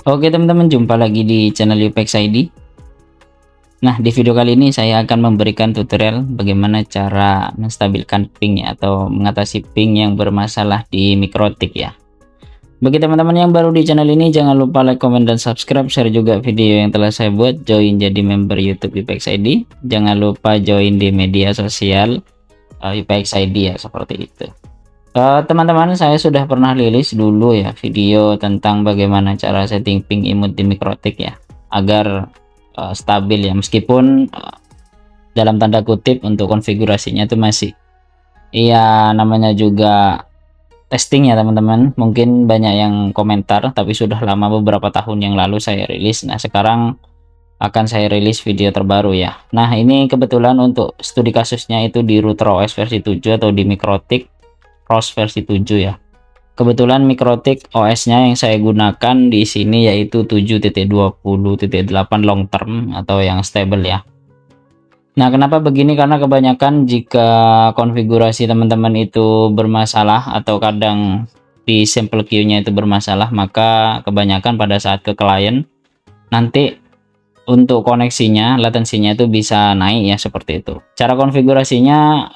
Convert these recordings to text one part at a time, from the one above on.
Oke teman-teman, jumpa lagi di channel UPX ID. Nah, di video kali ini saya akan memberikan tutorial bagaimana cara menstabilkan ping ya, atau mengatasi ping yang bermasalah di Mikrotik ya. Bagi teman-teman yang baru di channel ini, jangan lupa like, comment, dan subscribe, share juga video yang telah saya buat, join jadi member YouTube UPX ID. Jangan lupa join di media sosial UPX ID ya, seperti itu. Teman-teman, saya sudah pernah rilis dulu ya video tentang bagaimana cara setting ping imut di Mikrotik ya, agar stabil ya, meskipun dalam tanda kutip untuk konfigurasinya itu masih namanya juga testing ya teman-teman. Mungkin banyak yang komentar, tapi sudah lama, beberapa tahun yang lalu saya rilis. Nah, sekarang akan saya rilis video terbaru ya. Nah, ini kebetulan untuk studi kasusnya itu di router OS versi 7 atau di Mikrotik ROS versi 7 ya. Kebetulan Mikrotik OS-nya yang saya gunakan di sini yaitu 7.20.8 long term atau yang stable ya. Nah, kenapa begini? Karena kebanyakan jika konfigurasi teman-teman itu bermasalah atau kadang di simple queue-nya itu bermasalah, maka kebanyakan pada saat ke klien nanti untuk koneksinya, latensinya itu bisa naik ya, seperti itu. Cara konfigurasinya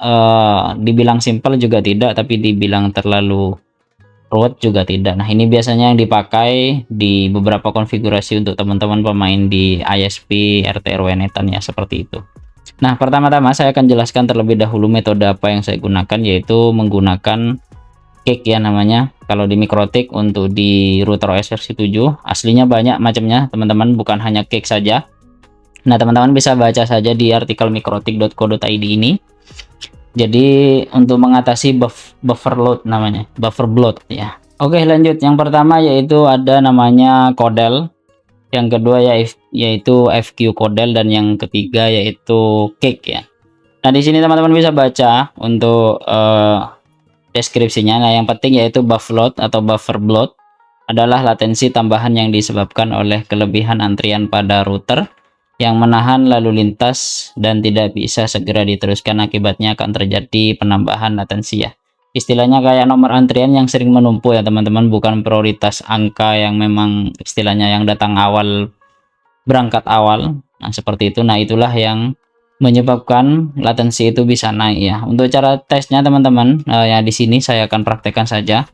dibilang simple juga tidak, tapi dibilang terlalu ruwet juga tidak. Nah, ini biasanya yang dipakai di beberapa konfigurasi untuk teman-teman pemain di ISP, RT/RW netan ya, seperti itu. Nah, pertama-tama saya akan jelaskan terlebih dahulu metode apa yang saya gunakan, yaitu menggunakan cake ya namanya kalau di Mikrotik. Untuk di router OS versi 7 aslinya banyak macamnya teman-teman, bukan hanya cake saja. Nah, teman-teman bisa baca saja di artikel mikrotik.co.id ini. Jadi untuk mengatasi buffer load namanya, buffer bloat ya. Oke, lanjut. Yang pertama yaitu ada namanya Codel, yang kedua yaitu FQ Codel, dan yang ketiga yaitu cake ya. Nah, di sini teman-teman bisa baca untuk deskripsinya. Nah, yang penting yaitu buffer load atau buffer bloat adalah latensi tambahan yang disebabkan oleh kelebihan antrian pada router yang menahan lalu lintas dan tidak bisa segera diteruskan. Akibatnya akan terjadi penambahan latensi ya. Istilahnya kayak nomor antrian yang sering menumpuk ya teman-teman, bukan prioritas angka yang memang istilahnya yang datang awal, berangkat awal. Nah, seperti itu. Nah, itulah yang menyebabkan latensi itu bisa naik ya. Untuk cara tesnya teman-teman, ya di sini saya akan praktekkan saja.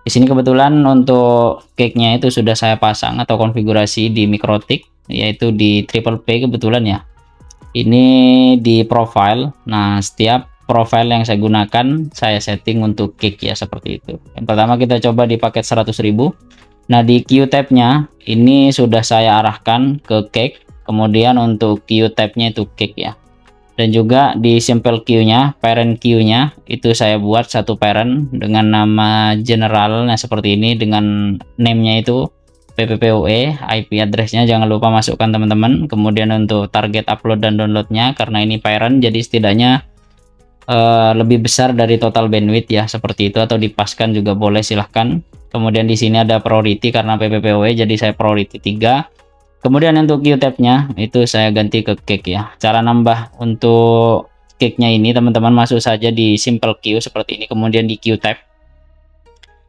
Di sini kebetulan untuk cake-nya itu sudah saya pasang atau konfigurasi di Mikrotik, yaitu di triple P kebetulan ya. Ini di profile. Nah, setiap profile yang saya gunakan saya setting untuk cake ya, seperti itu. Yang pertama kita coba di paket 100.000. Nah, di queue tab-nya ini sudah saya arahkan ke cake. Kemudian untuk queue tab-nya itu cake ya. Dan juga di simple queue-nya, parent queue-nya itu saya buat satu parent dengan nama general. Nah, seperti ini dengan name-nya itu PPPoE, IP address-nya jangan lupa masukkan teman-teman. Kemudian untuk target upload dan download-nya, karena ini parent jadi setidaknya lebih besar dari total bandwidth ya, seperti itu, atau dipaskan juga boleh, silahkan. Kemudian di sini ada priority karena PPPoE jadi saya priority 3. Kemudian untuk queue tab-nya itu saya ganti ke cake ya. Cara nambah untuk cake-nya ini teman-teman masuk saja di simple queue seperti ini, kemudian di queue tab.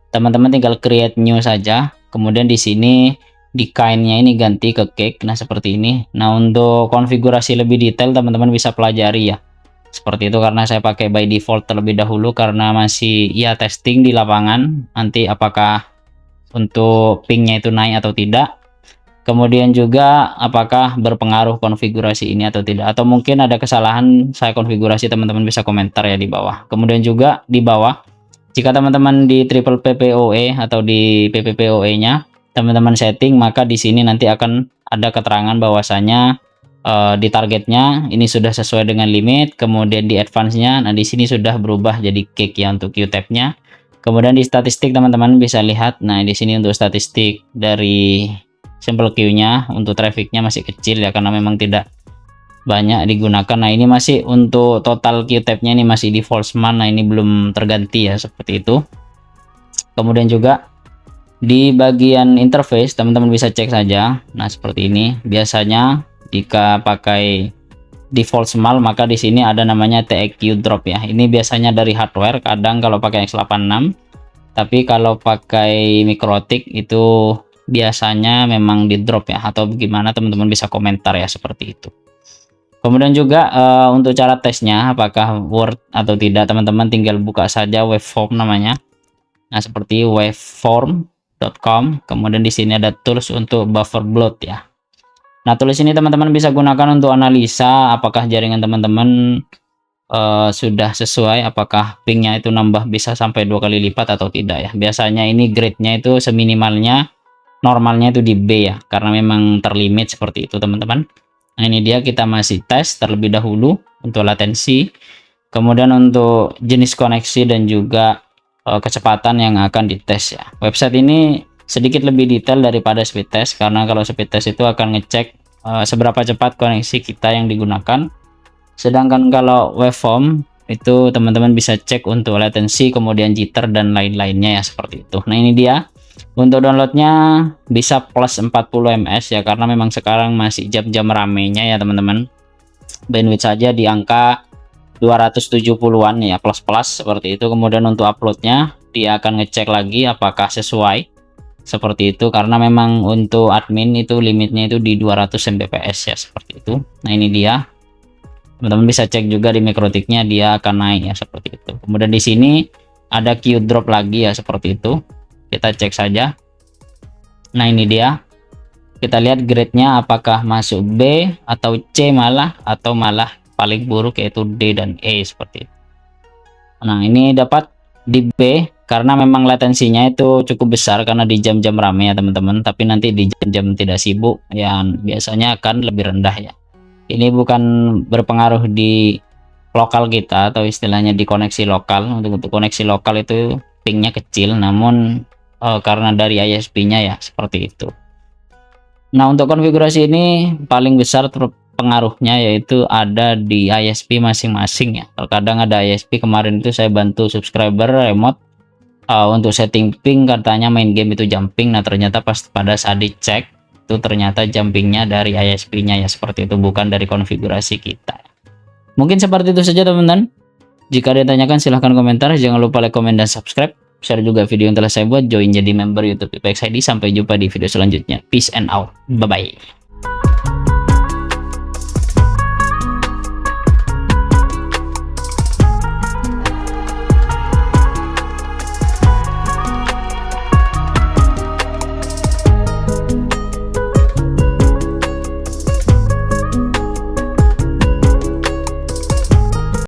Teman-teman tinggal create new saja. Kemudian di sini di kind-nya ini ganti ke cake. Nah, seperti ini. Nah, untuk konfigurasi lebih detail teman-teman bisa pelajari ya. Seperti itu, karena saya pakai by default terlebih dahulu karena masih ya testing di lapangan nanti apakah untuk pingnya itu naik atau tidak. Kemudian juga apakah berpengaruh konfigurasi ini atau tidak, atau mungkin ada kesalahan saya konfigurasi, teman-teman bisa komentar ya di bawah. Kemudian juga di bawah, jika teman-teman di triple PPoE atau di PPPoE-nya teman-teman setting, maka di sini nanti akan ada keterangan bahwasanya di targetnya ini sudah sesuai dengan limit. Kemudian di advance-nya, nah di sini sudah berubah jadi cake ya untuk queue tab-nya. Kemudian di statistik teman-teman bisa lihat. Nah, di sini untuk statistik dari simple queue-nya untuk trafficnya masih kecil ya, karena memang tidak banyak digunakan. Nah, ini masih untuk total queue tab-nya ini masih di false man. Nah, ini belum terganti ya, seperti itu. Kemudian juga di bagian interface teman-teman bisa cek saja. Nah, seperti ini. Biasanya jika pakai default small, maka di sini ada namanya TEQ drop ya. Ini biasanya dari hardware, kadang kalau pakai X86. Tapi kalau pakai Mikrotik itu biasanya memang di drop ya, atau gimana teman-teman bisa komentar ya seperti itu. Kemudian juga untuk cara tesnya apakah worth atau tidak, teman-teman tinggal buka saja waveform namanya. Nah, seperti waveform.com. Kemudian di sini ada tools untuk buffer bloat ya. Nah, tools ini teman-teman bisa gunakan untuk analisa apakah jaringan teman-teman sudah sesuai, apakah pingnya itu nambah bisa sampai 2 kali lipat atau tidak ya. Biasanya ini grade-nya itu seminimalnya, normalnya itu di B ya, karena memang terlimit seperti itu teman-teman. Nah, ini dia, kita masih tes terlebih dahulu untuk latensi, kemudian untuk jenis koneksi dan juga kecepatan yang akan dites ya. Website ini sedikit lebih detail daripada speed test, karena kalau speed test itu akan ngecek seberapa cepat koneksi kita yang digunakan, sedangkan kalau waveform itu teman-teman bisa cek untuk latensi, kemudian jitter dan lain-lainnya ya, seperti itu. Nah, ini dia. Untuk downloadnya bisa plus 40 ms ya, karena memang sekarang masih jam-jam ramenya ya teman-teman. Bandwidth saja di angka 270-an ya, plus seperti itu. Kemudian untuk uploadnya dia akan ngecek lagi apakah sesuai seperti itu, karena memang untuk admin itu limitnya itu di 200 mbps ya, seperti itu. Nah, ini dia, teman-teman bisa cek juga di mikrotiknya, dia akan naik ya, seperti itu. Kemudian di sini ada queue drop lagi ya, seperti itu. Kita cek saja. Nah, ini dia, kita lihat grade-nya apakah masuk B atau C malah, atau malah paling buruk yaitu D dan E seperti itu. Nah, ini dapat di B karena memang latensinya itu cukup besar karena di jam-jam rame ya teman-teman, tapi nanti di jam-jam tidak sibuk yang biasanya akan lebih rendah ya. Ini bukan berpengaruh di lokal kita atau istilahnya di koneksi lokal. Untuk koneksi lokal itu pingnya kecil, namun karena dari ISP-nya ya, seperti itu. Nah, untuk konfigurasi ini paling besar pengaruhnya yaitu ada di ISP masing-masing ya. Terkadang ada ISP, kemarin itu saya bantu subscriber remote untuk setting ping, katanya main game itu jumping. Nah, ternyata pas pada saat dicek itu ternyata jumpingnya dari ISP-nya ya, seperti itu, bukan dari konfigurasi kita. Mungkin seperti itu saja teman-teman. Jika ada yang tanyakan silahkan komentar, jangan lupa like, komen, dan subscribe. Share juga video yang telah saya buat, join jadi member YouTube IPX ID. Sampai jumpa di video selanjutnya. Peace and out. Bye bye.